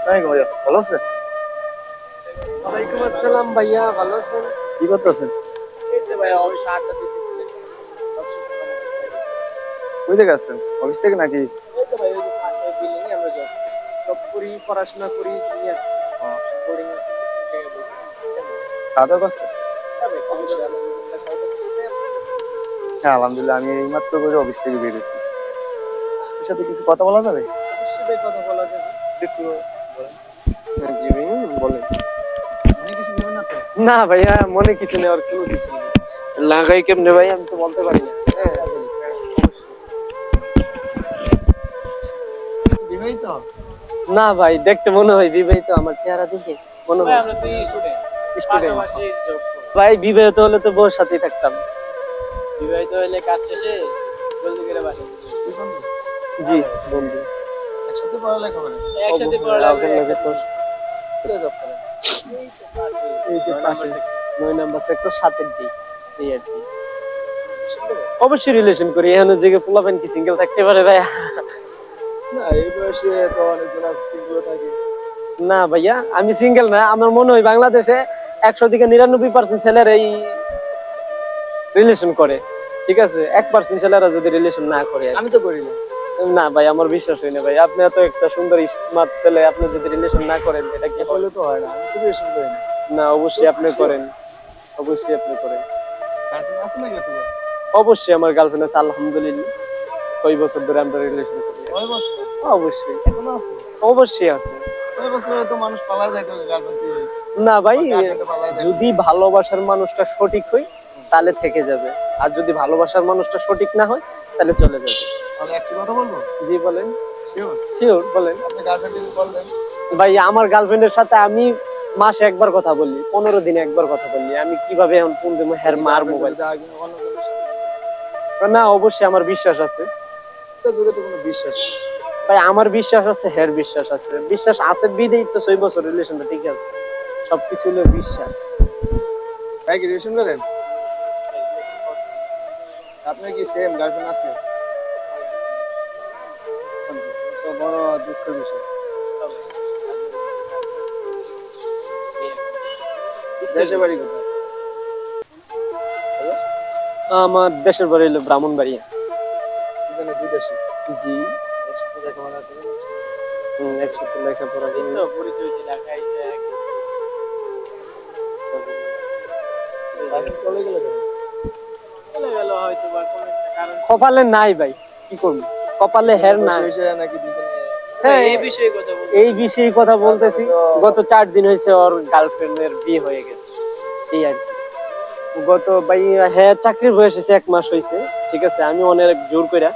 আসসালামু আলাইকুম ভাইয়া, ভালো আছেন? ওয়ালাইকুম আসসালাম ভাইয়া, ভালো আছেন? কি করতেছেন? এই তো ভাইয়া অফিসে আড্ডা দিতেছিলেন। সব শেষে মানে বাইরে। কই থেকে আসছেন, অফিস থেকে নাকি? এই তো ভাই ওই যে পাশে বিল্ডিং এ আমরা জব করি, পড়াশোনা করি, দুনিয়া বোর্ডিং এ কিছু জায়গায় বসে। খাওয়া দাওয়া করছেন? হ্যাঁ ভাই, অবশ্যই আলহামদুলিল্লাহ খাওয়া-দাওয়া করতে আপনি করছেন? হ্যাঁ আলহামদুলিল্লাহ, আমি এইমাত্র করে অফিস থেকে বেরিয়েছি। আপনার সাথে কিছু কথা বলা যাবে? অবশ্যই ভাই কথা বলা যাবে। একটু বলেন। হ্যাঁ, জি ভাই, বলেন। মনে কিছু নেবেন না তো? না ভাইয়া, মনে কিছু নেওয়ার কোনো কিছু নেই। লাগাই কেমনে ভাই আমি তো বলতে পারি না। হ্যাঁ, বিবাহিত? না ভাই, দেখতে মনে হয় বিবাহিত, আমার চেহারা দেখে মনে হয়। আমরা দুই স্টুডেন্ট স্টুডেন্ট। পাশাপাশি জব করি। ভাই বিবাহিত হলে তো বউর সাথেই থাকতাম। বিবাহিত হলে কাজ শেষে জলদি করে বাসা কি বন্ধু? জি বন্ধু। একসাথে পড়ালেখা করেন? একসাথে পড়ালেখা রাউজান করে, লাগে তো। কোথায় জব করেন? এই তো পাশে, এই যে 9 পাশে নাম্বার সেক্টর। 9 নাম্বার সেক্টর 7 এর দিক, এই আর কি। অবশ্যই রিলেশন করি, এখন যে পোলাপেন কি সিঙ্গেল থাকতে পারে ভাই? না এই বয়সে তো অনেকজন আছে সিঙ্গেল থাকে। না ভাইয়া, আমি সিঙ্গেল না, আমার মনে হয় বাংলাদেশে 100 থেকে 99% ছেলের এই রিলেশন করে, ঠিক আছে? 1% ছেলেরা যদি রিলেশন না করে আর কি। আমি তো করি না। না ভাই, আমার বিশ্বাস হয় না ভাই, আপনি এত একটা সুন্দর স্মার্ট ছেলে, আপনি যদি রিলেশন না করেন এটা কি হবে? বলে তো হয় না, আমি তো রিলেশন করি না। না, অবশ্যই আপনি করেন, অবশ্যই আপনি করেন। গার্লফ্রেন্ড আছে না গেছে? অবশ্যই আমার গার্লফ্রেন্ড আছে আলহামদুলিল্লাহ। 6 বছর ধরে আমরা রিলেশন করি। কয় বছর? অবশ্যই, এখনো আছে? অবশ্যই আছে। 6 বছরে তো মানুষ পালা যায় তো গার্লফ্রেন্ড দিয়ে। না ভাই, গার্লফ্রেন্ডে পালা যায়। যদি ভালোবাসার মানুষটা সঠিক হয় তাহলে থেকে যাবে, আর যদি ভালোবাসার মানুষটা সঠিক না হয় তাহলে চলে যাবে। তাহলে একটি কথা বলবো? জি বলেন। শিওর? শিওর বলেন। আপনি গার্লফ্রেন্ড বললেন? ভাই আমার গার্লফ্রেন্ডের সাথে আমি মাসে একবার কথা বলি, 15 দিনে একবার কথা বলি, আমি কিভাবে এখন ফোন দেবো হ্যার মার মোবাইল? না, অবশ্যই আমার বিশ্বাস আছে। তো যুগে তো কোনো বিশ্বাস নেই। ভাই আমার বিশ্বাস আছে, হ্যার বিশ্বাস আছে, বিশ্বাস আছে বিদেই তো 6 বছর রিলেশনটা ঠিক আছে। সবকিছু হলো বিশ্বাস। ভাই কি রিলেশন করেন? আপনার কি সেম গার্লফ্রেন্ড আছে? তো বড় দুঃখের বিষয়। দেশে বাড়ি কোথায়? আমার দেশের বাড়ি হলো ব্রাহ্মণবাড়িয়া। এখানে বিদেশে। জি। একসাথে লেখাপড়া করেন? একসাথে লেখাপড়া এই করি। তো পরিচয় হয়েছে ঢাকায় গার্লফ্রেন্ড চলে গেলে কেন? চলে গেল হয়তো বা কোনো একটা কারণ। কপালে নাই ভাই, কি করবো, কপালে হের নাই। বসে বসে নাকি দুজনে? হ্যাঁ, এই বিষয়ে কথা বলবো। এই বিষয়ে কথা বলতেছি। গত 4 দিন হয়েছে ওর গার্লফ্রেন্ডের বিয়ে হয়ে গেছে, এই আর কি। গত ভাই, হ্যাঁ চাকরির বয়স হয়েছে 1 মাস হয়েছে, ঠিক আছে? আমি অনেক জোর কইরা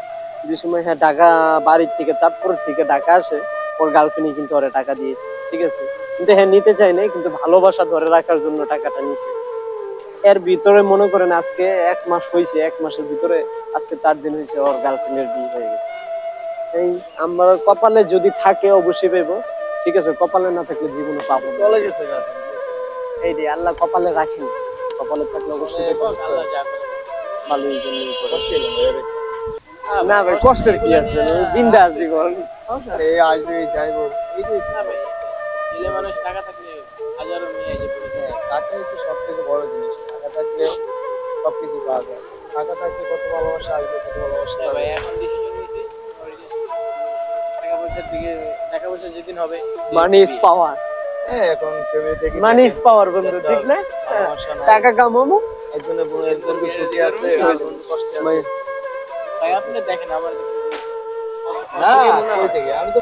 যে সময় হ্যাঁ ঢাকা বাড়ির থেকে চাঁদপুর থেকে ঢাকা আসে, ওর গার্লফ্রেন্ডই কিন্তু ওরে টাকা দিয়েছে, ঠিক আছে? কিন্তু হ্যাঁ নিতে চাই নাই, কিন্তু ভালোবাসা ধরে রাখার জন্য টাকাটা নিছে। এর ভিতরে মনে করেন আজকে 1 মাস হয়েছে, 1 মাসের ভিতরে আজকে 4 দিন হয়েছে ওর গার্লফ্রেন্ডের বিয়ে হয়ে গেছে। এই আমার কপালে যদি থাকে অবশ্যই পাইবো, ঠিক আছে? কপালে না থাকলে জীবনে পাবো না। চলে গেছে গার্লফ্রেন্ড। এই রে আল্লাহ কপালে রাখেনি, কপালে থাকলে অবশ্যই পাইবো। আল্লাহ যা করে। ভালোই জন্যই করে। কষ্ট এলো ভাই রে। না ভাই, কষ্টের কি আছে, বিন্দাস জীবন। এই আসবে যাইবো এইটাই না ভাই, ছেলে মানুষ টাকা থাকলে হাজারো মেয়ে এসে পড়ে যায়। টাকা হচ্ছে সব থেকে বড় জিনিস। টাকা থাকলে সবকিছু পাওয়া যায়। টাকা থাকলে কত ভালোবাসা আসবে, কত ভালোবাসা হ্যাঁ ভাই, যাবে। এখন ডিসিশন নিয়েছি টাকা পয়সার দিকে, টাকা পয়সা যেদিন হবে মানি ইজ পাওয়ার, হ্যাঁ এখন ফ্যামিলি থেকে মানি ইজ পাওয়ার বন্ধু, ঠিক না? ভালোবাসা নাই। টাকা কামাবো। একজনের বোন একজন সুখী আছে, একজন কষ্টে আছে। ভাই, ভাই আপনি দেখেন আমার দিকে। না কই থেকে আমি তো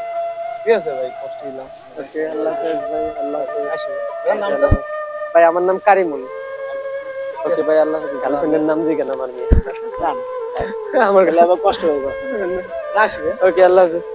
ঠিক আছে ভাই, কষ্ট দিলাম। ওকে, আল্লাহ হাফেজ ভাই, আল্লাহ হাফেজ। আসবে এর নামটা ভাই আমার নাম কারিমুল। ওকে ভাই, আল্লাহ হাফেজ। গার্লফ্রেন্ডের নাম জিজ্ঞেস আমার মেয়ে। জান আমার তাহলে আবার কষ্ট হইব। আসবে ওকে, আল্লাহ হাফেজ।